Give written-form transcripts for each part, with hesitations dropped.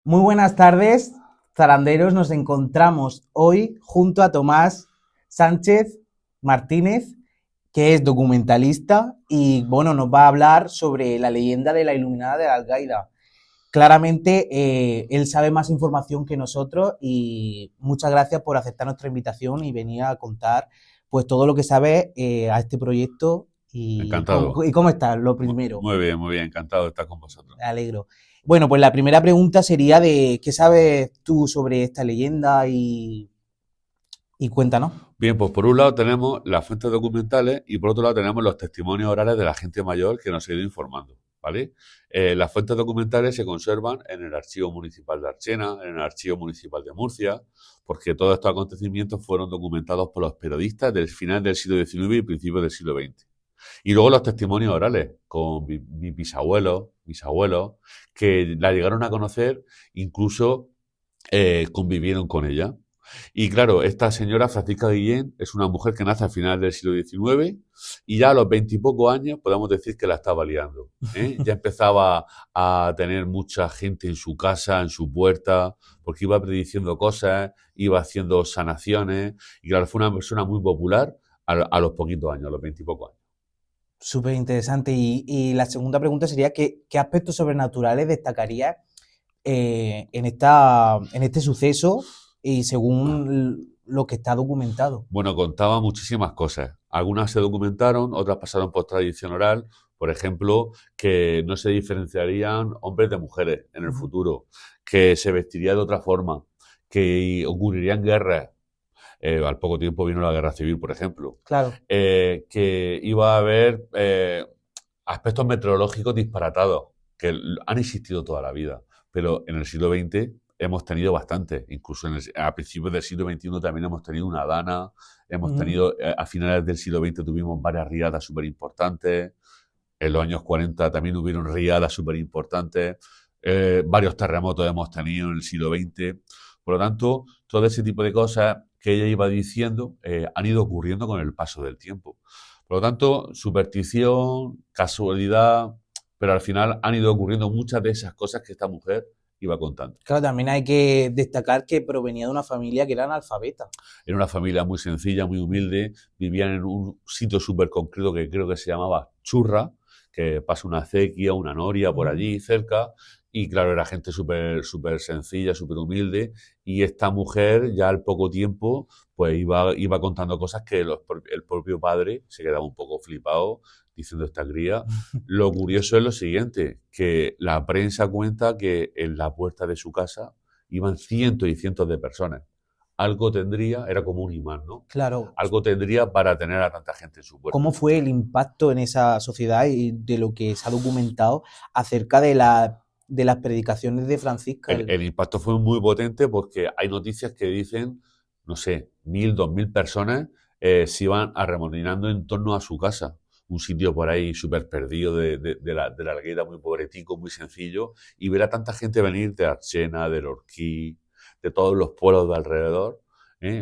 Muy buenas tardes, zaranderos. Nos encontramos hoy junto a Tomás Sánchez Martínez, que es documentalista y bueno, nos va a hablar sobre la leyenda de la Iluminada de Algaida. Claramente, él sabe más información que nosotros y muchas gracias por aceptar nuestra invitación y venir a contar pues todo lo que sabe a este proyecto Encantado. y cómo estás, lo primero. Muy bien, encantado de estar con vosotros. Me alegro. Bueno, pues la primera pregunta sería de ¿qué sabes tú sobre esta leyenda y cuéntanos? Bien, pues por un lado tenemos las fuentes documentales y por otro lado tenemos los testimonios orales de la gente mayor que nos ha ido informando, ¿vale? Las fuentes documentales se conservan en el Archivo Municipal de Archena, en el Archivo Municipal de Murcia, porque todos estos acontecimientos fueron documentados por los periodistas del final del siglo XIX y principios del siglo XX. Y luego los testimonios orales, con mi bisabuelos, mis abuelos, que la llegaron a conocer, incluso convivieron con ella. Y claro, esta señora Francisca Guillén es una mujer que nace al final del siglo XIX y ya a los veintipocos años podemos decir que la estaba liando, ¿eh? Ya empezaba a tener mucha gente en su casa, en su puerta, porque iba prediciendo cosas, iba haciendo sanaciones y claro, fue una persona muy popular a los poquitos años, a los veintipocos años. Súper interesante. Y la segunda pregunta sería ¿qué aspectos sobrenaturales destacarías en este suceso y según lo que está documentado? Bueno, contaba muchísimas cosas. Algunas se documentaron, otras pasaron por tradición oral. Por ejemplo, que no se diferenciarían hombres de mujeres en el Ujú. futuro, que se vestiría de otra forma, que ocurrirían guerras. Al poco tiempo vino la guerra civil, por ejemplo. Claro. Que iba a haber aspectos meteorológicos disparatados, que han existido toda la vida, pero en el siglo XX hemos tenido bastante, incluso a principios del siglo XXI también hemos tenido una dana, hemos Ujú. tenido, a finales del siglo XX tuvimos varias riadas súper importantes, en los años 40 también hubieron riadas súper importantes, varios terremotos hemos tenido en el siglo XX, por lo tanto, todo ese tipo de cosas que ella iba diciendo han ido ocurriendo con el paso del tiempo. Por lo tanto, superstición, casualidad, pero al final han ido ocurriendo muchas de esas cosas que esta mujer iba contando. Claro, también hay que destacar que provenía de una familia que era analfabeta. Era una familia muy sencilla, muy humilde, vivían en un sitio súper concreto que creo que se llamaba Churra, que pasa una acequia, una noria por Ujú. allí cerca, y claro, era gente súper sencilla, súper humilde, y esta mujer ya al poco tiempo pues iba contando cosas que el propio padre se quedaba un poco flipado diciendo esta cría. Lo curioso es lo siguiente, que la prensa cuenta que en la puerta de su casa iban cientos y cientos de personas. Algo tendría, era como un imán, ¿no? Claro. Algo tendría para tener a tanta gente en su puerta. ¿Cómo fue el impacto en esa sociedad y de lo que se ha documentado acerca de las predicaciones de Francisca? El impacto fue muy potente porque hay noticias que dicen, no sé, 1000, 2000 personas se iban arremolinando en torno a su casa. Un sitio por ahí súper perdido de la Alguera, muy pobretico, muy sencillo. Y ver a tanta gente venir de Archena, del Orquí, de todos los pueblos de alrededor.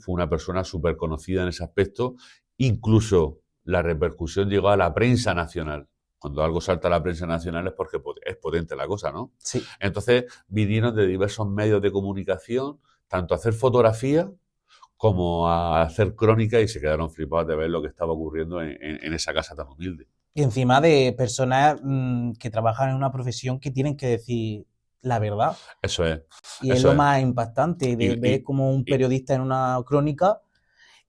Fue una persona súper conocida en ese aspecto. Incluso la repercusión llegó a la prensa nacional. Cuando algo salta a la prensa nacional es porque es potente la cosa, ¿no? Sí. Entonces vinieron de diversos medios de comunicación, tanto a hacer fotografía como a hacer crónica y se quedaron flipados de ver lo que estaba ocurriendo en esa casa tan humilde. Y encima de personas que trabajan en una profesión que tienen que decir la verdad. Eso es, Y es eso lo es. más impactante Y, de ver y, como un y, periodista en una crónica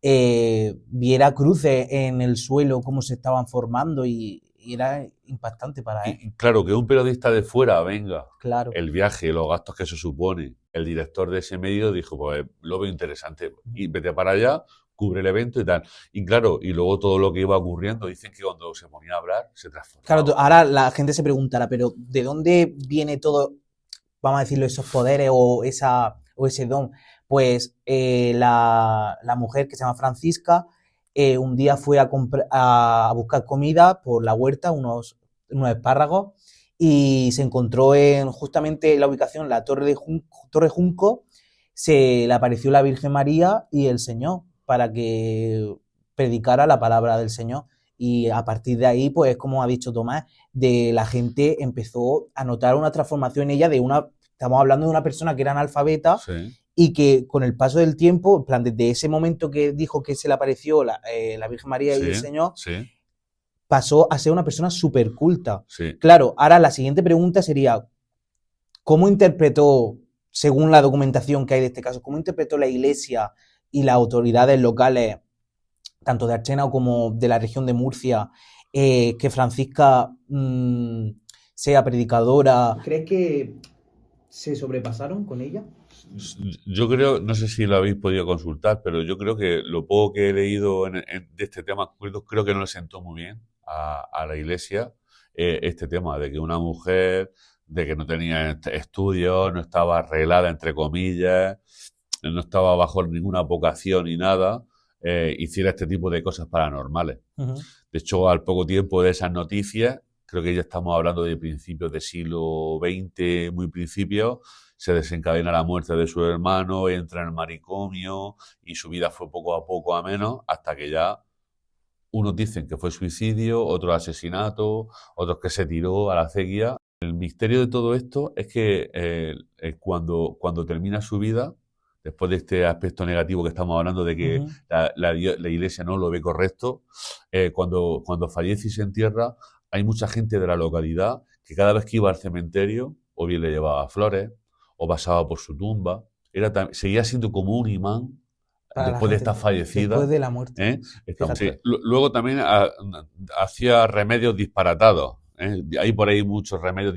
viera cruces en el suelo, cómo se estaban formando y era impactante para él. y claro, que un periodista de fuera venga, Claro. el viaje, los gastos que eso supone, el director de ese medio dijo, pues lo veo interesante, y vete para allá, cubre el evento y tal. Y claro, y luego todo lo que iba ocurriendo, dicen que cuando se ponía a hablar se Claro, transformaba. ahora la gente se preguntará, pero ¿de dónde viene todo, vamos a decirlo, esos poderes o ese don? Pues la mujer que se llama Francisca un día fue a buscar comida por la huerta, unos espárragos, y se encontró en justamente la ubicación, la Torre Junco, se le apareció la Virgen María y el Señor para que predicara la palabra del Señor. Y a partir de ahí, pues como ha dicho Tomás, de la gente empezó a notar una transformación en ella de una estamos hablando de una persona que era analfabeta sí, y que con el paso del tiempo, en plan, desde ese momento que dijo que se le apareció la Virgen María y el sí, Señor, sí, pasó a ser una persona súper culta. sí. Claro, ahora la siguiente pregunta sería, ¿cómo interpretó, según la documentación que hay de este caso, cómo interpretó la Iglesia y las autoridades locales, tanto de Archena como de la región de Murcia, que Francisca sea predicadora? ¿Crees que se sobrepasaron con ella? Yo creo, no sé si lo habéis podido consultar, pero yo creo que lo poco que he leído de este tema, creo que no le sentó muy bien a la Iglesia este tema de que una mujer, de que no tenía estudios, no estaba arreglada, entre comillas, no estaba bajo ninguna vocación ni nada, hiciera este tipo de cosas paranormales. Uh-huh. De hecho, al poco tiempo de esas noticias, creo que ya estamos hablando de principios del siglo XX, muy principios, se desencadena la muerte de su hermano, entra en el manicomio y su vida fue poco a poco a menos hasta que ya unos dicen que fue suicidio, otros asesinato, otros que se tiró a la acequia. El misterio de todo esto es que cuando termina su vida, después de este aspecto negativo que estamos hablando de que Uh-huh. la iglesia no lo ve correcto, cuando fallece y se entierra, hay mucha gente de la localidad que cada vez que iba al cementerio, o bien le llevaba flores, o pasaba por su tumba, seguía siendo como un imán Para la después de gente, estar después fallecida. de la muerte. ¿Eh? Fíjate. Sí. Luego también hacía remedios disparatados. ¿Eh? Hay por ahí muchos remedios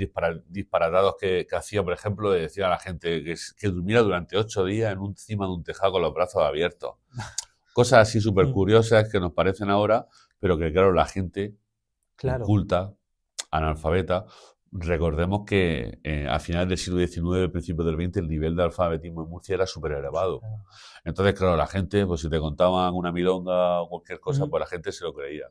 disparatados que hacía, por ejemplo, de decir a la gente que durmiera durante 8 días encima de un tejado con los brazos abiertos. Cosas así súper curiosas que nos parecen ahora, pero que claro, la gente Claro. inculta, analfabeta, recordemos que a finales del siglo XIX, principios del XX, el nivel de alfabetismo en Murcia era súper elevado. Entonces, claro, la gente, pues si te contaban una milonga o cualquier cosa, pues la gente se lo creía.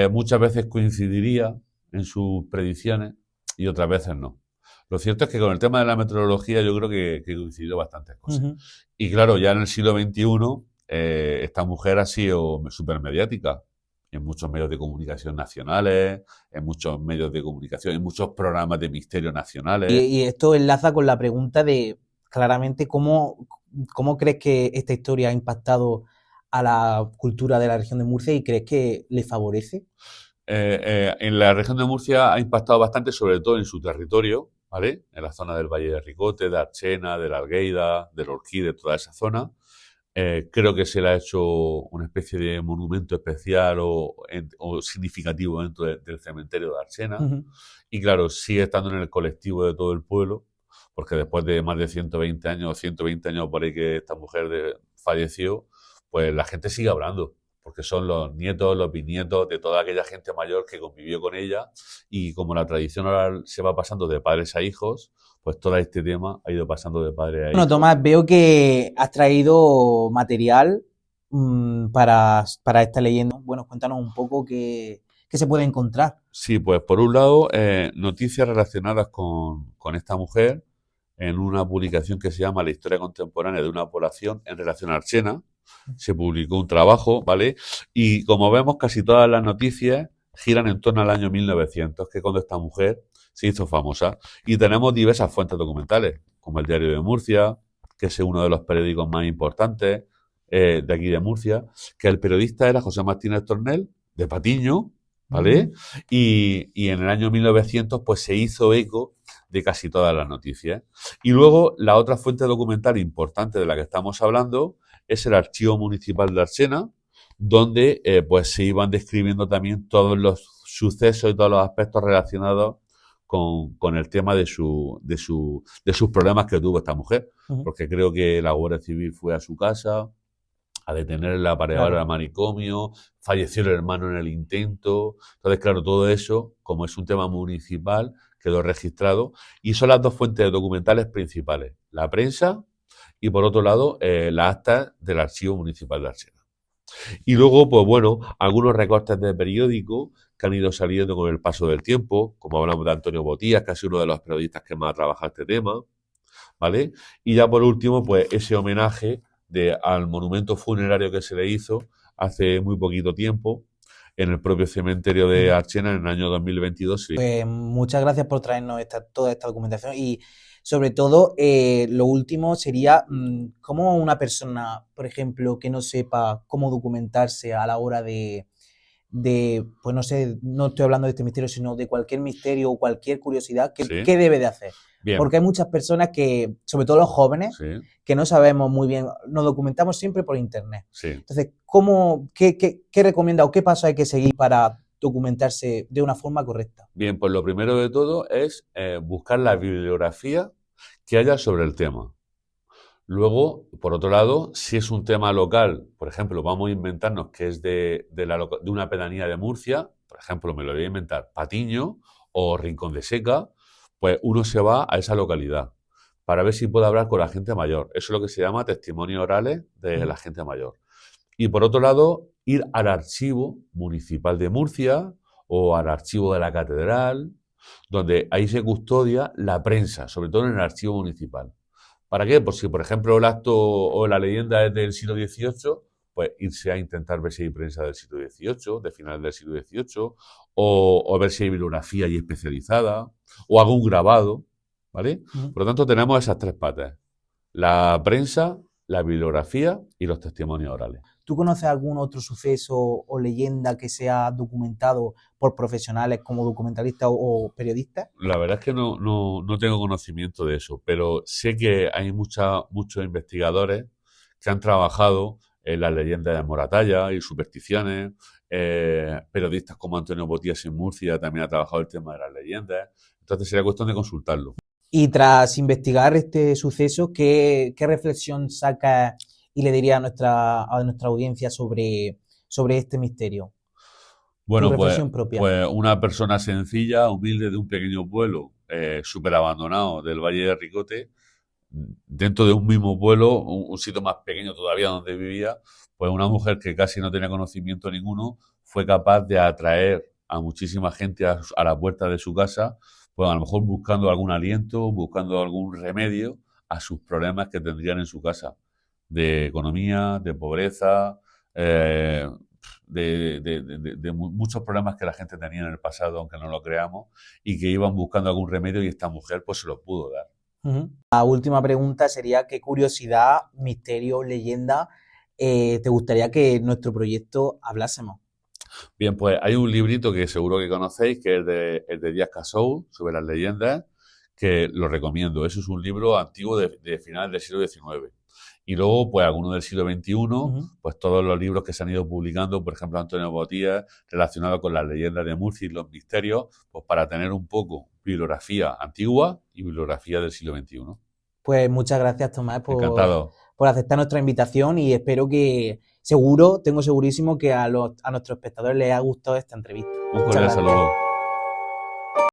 Muchas veces coincidiría en sus predicciones y otras veces no. Lo cierto es que con el tema de la meteorología yo creo que coincidió bastantes cosas. Uh-huh. Y claro, ya en el siglo XXI, esta mujer ha sido súper mediática en muchos medios de comunicación nacionales, en muchos medios de comunicación, en muchos programas de misterio nacionales. Y esto enlaza con la pregunta de, claramente, ¿cómo crees que esta historia ha impactado a la cultura de la región de Murcia y crees que le favorece? En la región de Murcia ha impactado bastante, sobre todo en su territorio, ¿vale? En la zona del Valle de Ricote, de Archena, de la Algueida, del Orquí, de toda esa zona. Creo que se le ha hecho una especie de monumento especial o significativo dentro del cementerio de Archena. Uh-huh. Y claro, sigue estando en el colectivo de todo el pueblo, porque después de más de 120 años, 120 años por ahí que esta mujer falleció, pues la gente sigue hablando, porque son los nietos, los bisnietos de toda aquella gente mayor que convivió con ella, y como la tradición ahora se va pasando de padres a hijos, pues todo este tema ha ido pasando de padre a hijo. Bueno, Tomás, veo que has traído material para esta leyenda. Bueno, cuéntanos un poco qué se puede encontrar. Sí, pues por un lado, noticias relacionadas con esta mujer en una publicación que se llama La historia contemporánea de una población en relación a Archena. Se publicó un trabajo, ¿vale? Y como vemos, casi todas las noticias giran en torno al año 1900, que es cuando esta mujer se hizo famosa. Y tenemos diversas fuentes documentales, como el Diario de Murcia, que es uno de los periódicos más importantes de aquí de Murcia, que el periodista era José Martínez Tornel, de Patiño, ¿vale? Y en el año 1900 pues se hizo eco de casi todas las noticias. Y luego la otra fuente documental importante de la que estamos hablando es el Archivo Municipal de Archena, donde pues se iban describiendo también todos los sucesos y todos los aspectos relacionados con el tema de sus problemas que tuvo esta mujer. Porque creo que la Guardia Civil fue a su casa a detenerla para llevarla al manicomio, falleció el hermano en el intento. Entonces, claro, todo eso, como es un tema municipal, quedó registrado y son las dos fuentes documentales principales, la prensa y, por otro lado, las actas del Archivo Municipal de Archena. Y luego, pues bueno, algunos recortes de periódico que han ido saliendo con el paso del tiempo, como hablamos de Antonio Botías, que ha sido uno de los periodistas que más ha trabajado este tema, ¿vale? Y ya por último, pues ese homenaje al monumento funerario que se le hizo hace muy poquito tiempo en el propio cementerio de Archena en el año 2022. Sí. Pues muchas gracias por traernos toda esta documentación y sobre todo lo último sería cómo una persona, por ejemplo, que no sepa cómo documentarse a la hora pues no sé, no estoy hablando de este misterio, sino de cualquier misterio o cualquier curiosidad, Sí. ¿qué debe de hacer? Bien. Porque hay muchas personas que, sobre todo los jóvenes, Sí. que no sabemos muy bien, nos documentamos siempre por internet. Sí. Entonces, qué recomienda o qué paso hay que seguir para documentarse de una forma correcta? Bien, pues lo primero de todo es buscar la bibliografía que haya sobre el tema. Luego, por otro lado, si es un tema local, por ejemplo, vamos a inventarnos que es de una pedanía de Murcia, por ejemplo, me lo voy a inventar, Patiño o Rincón de Seca, pues uno se va a esa localidad para ver si puede hablar con la gente mayor. Eso es lo que se llama testimonios orales de la gente mayor. Y por otro lado, ir al archivo municipal de Murcia o al archivo de la catedral, donde ahí se custodia la prensa, sobre todo en el archivo municipal. ¿Para qué? Pues si, por ejemplo, el acto o la leyenda es del siglo XVIII, pues irse a intentar ver si hay prensa del siglo XVIII, de finales del siglo XVIII, o ver si hay bibliografía y especializada, o algún grabado, ¿vale? Por lo tanto, tenemos esas tres patas: la prensa, la bibliografía y los testimonios orales. ¿Tú conoces algún otro suceso o leyenda que sea documentado por profesionales como documentalistas o periodistas? La verdad es que no tengo conocimiento de eso, pero sé que hay muchos investigadores que han trabajado en las leyendas de Moratalla y supersticiones. Periodistas como Antonio Botías en Murcia también ha trabajado el tema de las leyendas. Entonces sería cuestión de consultarlo. Y tras investigar este suceso, ¿qué reflexión saca y le diría a nuestra audiencia sobre este misterio? Bueno, Tu reflexión propia. pues una persona sencilla, humilde, de un pequeño pueblo, súper abandonado del Valle de Ricote, dentro de un mismo pueblo, un sitio más pequeño todavía donde vivía, pues una mujer que casi no tenía conocimiento ninguno fue capaz de atraer a muchísima gente a la puerta de su casa, pues a lo mejor buscando algún aliento, buscando algún remedio a sus problemas que tendrían en su casa, de economía, de pobreza, de muchos problemas que la gente tenía en el pasado, aunque no lo creamos, y que iban buscando algún remedio y esta mujer pues se lo pudo dar. La última pregunta sería: ¿qué curiosidad, misterio, leyenda te gustaría que en nuestro proyecto hablásemos? Bien, pues hay un librito que seguro que conocéis, que es el de Díaz Casou, sobre las leyendas, que lo recomiendo. Eso es un libro antiguo de finales del siglo XIX. Y luego, pues algunos del siglo XXI, pues todos los libros que se han ido publicando, por ejemplo, Antonio Botías, relacionados con las leyendas de Murcia y los misterios, pues para tener un poco bibliografía antigua y bibliografía del siglo XXI. Pues muchas gracias, Tomás, Encantado. por aceptar nuestra invitación, y espero que, tengo segurísimo que a nuestros espectadores les ha gustado esta entrevista. Un cordial saludo.